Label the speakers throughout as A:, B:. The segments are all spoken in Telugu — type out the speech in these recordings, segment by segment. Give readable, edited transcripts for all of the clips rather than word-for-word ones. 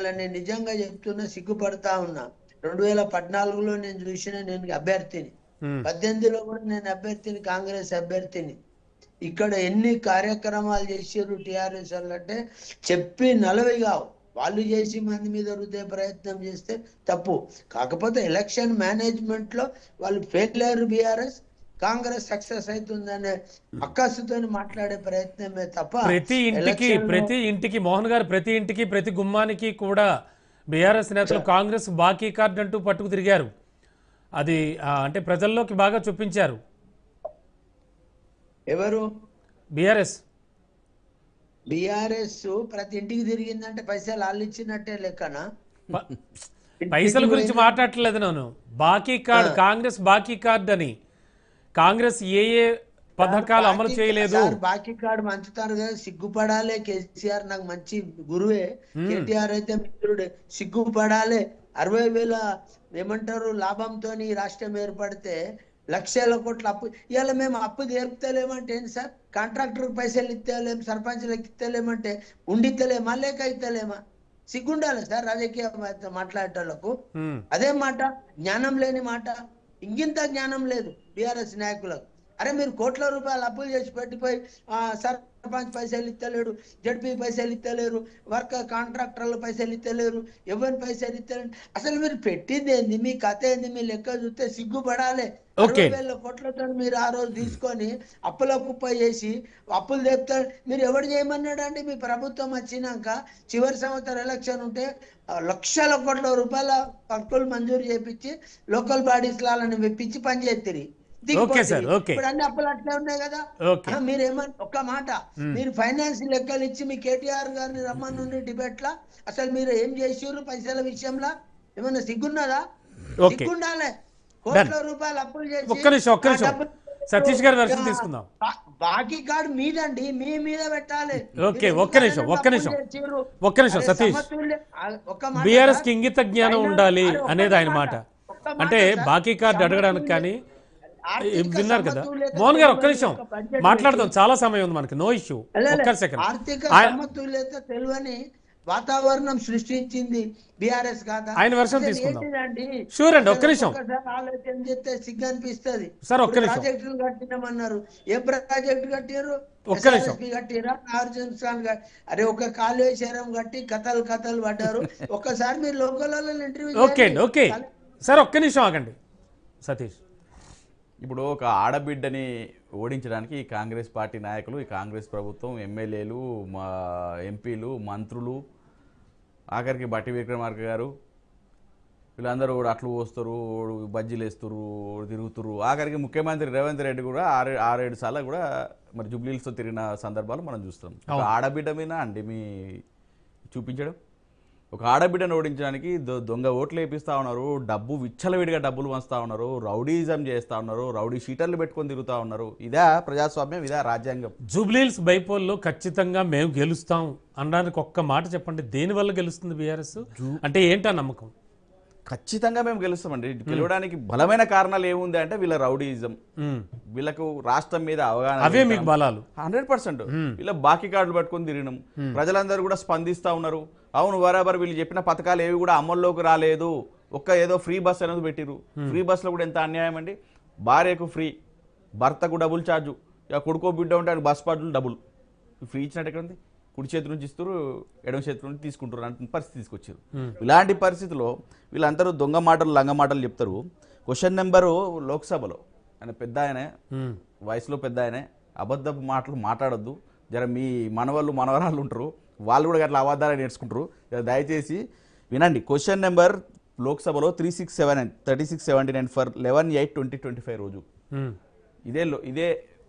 A: నేను నిజంగా చెప్తున్నా, సిగ్గుపడతా ఉన్నా. 2014లో నేను చూసిన, నేను అభ్యర్థిని. 18లో కూడా నేను అభ్యర్థిని, కాంగ్రెస్ అభ్యర్థిని. ఇక్కడ ఎన్ని కార్యక్రమాలు చేసారు టిఆర్ఎస్ వాళ్ళు అంటే చెప్పి 40 కావు. వాళ్ళు చేసి మంది మీద రుద్దే ప్రయత్నం చేస్తే తప్పు. కాకపోతే ఎలక్షన్ మేనేజ్మెంట్ లో వాళ్ళు ఫెయిల్ అయ్యారు. బీఆర్ఎస్, కాంగ్రెస్ సక్సెస్ అవుతుందనే అక్కసుతో మాట్లాడే ప్రయత్నమే తప్ప
B: ప్రతి ఇంటికి మోహన్ గారు, ప్రతి ఇంటికి ప్రతి గుమ్మానికి కూడా బీఆర్ఎస్ నేతలు కాంగ్రెస్ బాకీ కార్డు అంటూ పట్టుకు తిరిగారు. అది అంటే ప్రజల్లోకి బాగా చూపించారు.
A: ఎవరు?
B: బీఆర్ఎస్
A: ప్రతి ఇంటికి తిరిగిందంటే పైసలు వాళ్ళు ఇచ్చినట్టే లెక్కనా?
B: పైసల గురించి మాట్లాడట్లేదు నేను. బాకీ కార్డు, కాంగ్రెస్ బాకీ కార్డు అని. కాంగ్రెస్ ఏ పథకాలు అమలు చేయలేదు.
A: బాకీ కార్డు మంచుతారు కదా, సిగ్గుపడాలి. కేసీఆర్ నాకు మంచి గురువే, కేటీఆర్ అయితే మిత్రుడే. సిగ్గుపడాలి. 60,000 ఏమంటారు లాభంతో రాష్ట్రం ఏర్పడితే లక్షల కోట్ల అప్పు. ఇవాళ మేము అప్పు తీర్పుతలేమంటే ఏంటి సార్? కాంట్రాక్టర్ పైసలు ఇస్తలేం, సర్పంచ్లకు ఇస్తలేమంటే ఉండితలేమా లేక ఇస్తలేమా? సిగ్గుండాలి సార్ రాజకీయ మాట్లాడేటోళ్లకు. అదే మాట, జ్ఞానం లేని మాట. ఇంకింత జ్ఞానం లేదు బీఆర్ఎస్ నాయకులకు. అరే మీరు కోట్ల రూపాయలు అప్పులు చేసి పెట్టిపోయి సర్పంచ్ పైసలు ఇస్తలేడు, జడ్పీ పైసలు ఇస్తలేరు, వర్కర్ కాంట్రాక్టర్ల పైసలు ఇస్తలేరు, ఎవరి పైసలు ఇస్తలేరు. అసలు మీరు పెట్టింది ఏంది? మీ కథ ఏంది? మీ లెక్క చూస్తే సిగ్గుపడాలి. 60,000 కోట్లతో మీరు ఆ రోజు తీసుకొని అప్పుల కుప్ప చేసి అప్పులు తెపుతారు. మీరు ఎవరు చేయమన్నాడు అండి? మీ ప్రభుత్వం వచ్చినాక చివరి సంవత్సరం ఎలక్షన్ ఉంటే లక్షల కోట్ల రూపాయల అప్పులు మంజూరు చేపించి లోకల్ బాడీస్ లాలను మెప్పించి పనిచేస్తారు. ఇప్పుడు అన్ని అప్పులు అట్లే ఉన్నాయి కదా. మీరేమన్నా ఒక్క మాట, మీరు ఫైనాన్స్ లెక్కలు ఇచ్చి మీ కేటీఆర్ గారిని రమ్మని డిబేట్ లా అసలు మీరు ఏం చేసారు పైసల విషయంలో? ఏమన్నా సిగ్గున్నదా? సిగ్గుండాలే. కోట్ల రూపాయలు అప్పులు చేసి
B: సతీష్ గారి వెర్షన్ తీసుకుందాం.
A: బాకీ కార్డు మీదండి, మీ మీద పెట్టాలి.
B: ఒక్క నిమిషం సతీష్. బీఆర్ఎస్ కి ఇంగిత జ్ఞానం ఉండాలి అనేది ఆయన మాట. అంటే బాకీ కార్డు అడగడానికి కానీ విన్నారు కదా మోహన్ గారు. ఒక్క నిమిషం మాట్లాడదాం, చాలా సమయం ఉంది మనకి. No issue.
A: ఆర్థిక సమతుల్యత తెలియని వాతావరణం సృష్టించింది బీఆర్ఎస్ కాదా?
B: ఆయన వర్షం తీసుకుందాం. షూర్ అండి, ఒక్క నిమిషం.
A: ఆలోచన చేస్తే సిగ్గు అనిపిస్తుంది.
B: సార్ ఒక్క నిమిషం.
A: ప్రాజెక్టులు కట్టినామన్నారు. ఏ ప్రాజెక్టు కట్టారు?
B: ఒక్క నిమిషం.
A: కట్టిరా? అరే ఒక కాళేశ్వరం కట్టి కథలు పడ్డారు. ఒక్కసారి మీరు లోకల్ ఇంటర్వ్యూ.
B: ఓకే సార్ ఒక్క నిమిషం ఆగండి సతీష్.
C: ఇప్పుడు ఒక ఆడబిడ్డని ఓడించడానికి ఈ కాంగ్రెస్ పార్టీ నాయకులు, ఈ కాంగ్రెస్ ప్రభుత్వం, ఎమ్మెల్యేలు, ఎంపీలు, మంత్రులు, ఆఖరికి బట్టి విక్రమార్క గారు వీళ్ళందరూ కూడా అట్లు పోస్తారు, బజ్జీలు వేస్తారు, తిరుగుతురు. ఆఖరికి ముఖ్యమంత్రి రేవంత్ రెడ్డి కూడా 6-7 సార్లు కూడా మరి జుబ్లీలతో తిరిగిన సందర్భాలు మనం చూస్తాం. ఆడబిడ్డ మీద అండి మీ చూపించడం. ఒక ఆడబిడ్డను ఓడించడానికి దొంగ ఓట్లు వేపిస్తూ ఉన్నారు, డబ్బు విచ్చలవిడిగా డబ్బులు పంచుతూ ఉన్నారు, రౌడీజం చేస్తూ ఉన్నారు, రౌడీ షీటర్లు పెట్టుకొని తిరుగుతూ ఉన్నారు. ఇదా ప్రజాస్వామ్యం? ఇదా రాజ్యాంగం?
B: జూబ్లీహిల్స్ బైపోల్లో ఖచ్చితంగా మేము గెలుస్తాం అనడానికి ఒక్క మాట చెప్పండి. దేనివల్ల గెలుస్తుంది బీఆర్ఎస్? అంటే ఏంటా నమ్మకం?
C: ఖచ్చితంగా మేము గెలుస్తామండి. గెలవడానికి బలమైన కారణాలు ఏముంది అంటే వీళ్ళ రౌడీజం, వీళ్ళకు రాష్ట్రం మీద అవగాహన,
B: అవే మీకు బలాలు.
C: 100%. వీళ్ళ బాకీ కార్డులు పట్టుకొని తిరిగినాం. ప్రజలందరూ కూడా స్పందిస్తూ ఉన్నారు. అవును బరాబర్ వీళ్ళు చెప్పిన పథకాలు ఏవి కూడా అమల్లోకి రాలేదు. ఏదో ఫ్రీ బస్ అనేది పెట్టిరు. ఫ్రీ బస్లో కూడా ఎంత అన్యాయం అండి. భార్యకు ఫ్రీ, భర్తకు డబుల్ ఛార్జు, ఇక కొడుకో బిడ్డ ఉంటే బస్ పాటలు డబుల్. ఫ్రీ ఇచ్చినట్టు ఎక్కడుంది? కుడి చేతి నుంచి ఇస్తారు, ఎడమ చేతి నుంచి తీసుకుంటారు అంటే పరిస్థితి తీసుకొచ్చారు. ఇలాంటి పరిస్థితిలో వీళ్ళందరూ దొంగ మాటలు, లంగ మాటలు చెప్తారు. క్వశ్చన్ నెంబరు లోక్సభలో ఆయన పెద్ద ఆయనే, వయసులో పెద్ద ఆయనే, అబద్ధపు మాటలు మాట్లాడొద్దు. జర మీ మనవరాళ్ళు ఉంటారు, వాళ్ళు కూడా అట్లా అబద్ధాలు నేర్చుకుంటారు. దయచేసి వినండి. క్వశ్చన్ నెంబర్ లోక్సభలో 3679 ఫర్ 11/8/2025 రోజు. ఇదే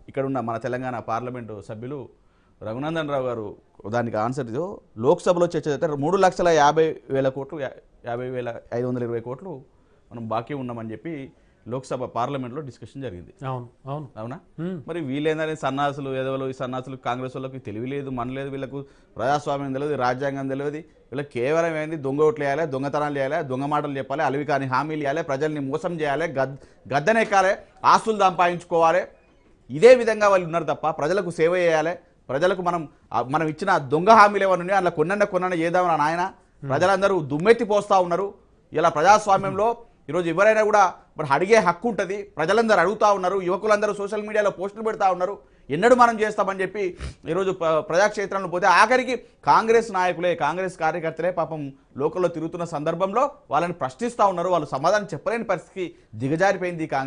C: ఇక్కడ ఉన్న మన తెలంగాణ పార్లమెంటు సభ్యులు రఘునందన్ రావు గారు దానికి ఆన్సర్ ఇదో. లోక్సభలో చర్చ జరిగితే 3,50,000 కోట్లు, 50,520 కోట్లు మనం బాకీ ఉన్నామని చెప్పి లోక్సభ పార్లమెంట్లో డిస్కషన్ జరిగింది. అవునా? మరి వీళ్ళేందని సన్నాసులు, ఎదవలు, ఈ సన్నాసులు కాంగ్రెస్ వాళ్ళకి తెలివి లేదు, మన లేదు, వీళ్ళకు ప్రజాస్వామ్యం తెలియదు, రాజ్యాంగం తెలియదు. వీళ్ళకి కేవలం ఏంది? దొంగ ఓట్లు వేయాలి, దొంగతనాలు చేయాలి, దొంగ మాటలు చెప్పాలి, అలివి కాని హామీలు ఇవ్వాలి, ప్రజల్ని మోసం చేయాలి, గద్దెనెక్కాలి, ఆస్తులు సంపాదించుకోవాలి. ఇదే విధంగా వాళ్ళు ఉన్నారు తప్ప ప్రజలకు సేవ చేయాలి, ప్రజలకు మనం ఇచ్చిన దొంగ హామీలు ఏమన్నా ఉన్నాయో అలా కొన్న చేద్దామని నాయన ప్రజలందరూ దుమ్మెత్తి పోస్తా ఉన్నారు. ఇలా ప్రజాస్వామ్యంలో ఈరోజు ఎవరైనా కూడా మరి అడిగే హక్కు ఉంటుంది. ప్రజలందరూ అడుగుతా ఉన్నారు, యువకులందరూ సోషల్ మీడియాలో పోస్టులు పెడతా ఉన్నారు, ఎన్నడూ మనం చేస్తామని చెప్పి ఈరోజు ప్రజాక్షేత్రంలో పోతే ఆఖరికి కాంగ్రెస్ నాయకులే, కాంగ్రెస్ కార్యకర్తలే పాపం లోకల్లో తిరుగుతున్న సందర్భంలో వాళ్ళని ప్రశ్నిస్తూ ఉన్నారు. వాళ్ళు సమాధానం చెప్పలేని పరిస్థితికి దిగజారిపోయింది కాంగ్రెస్.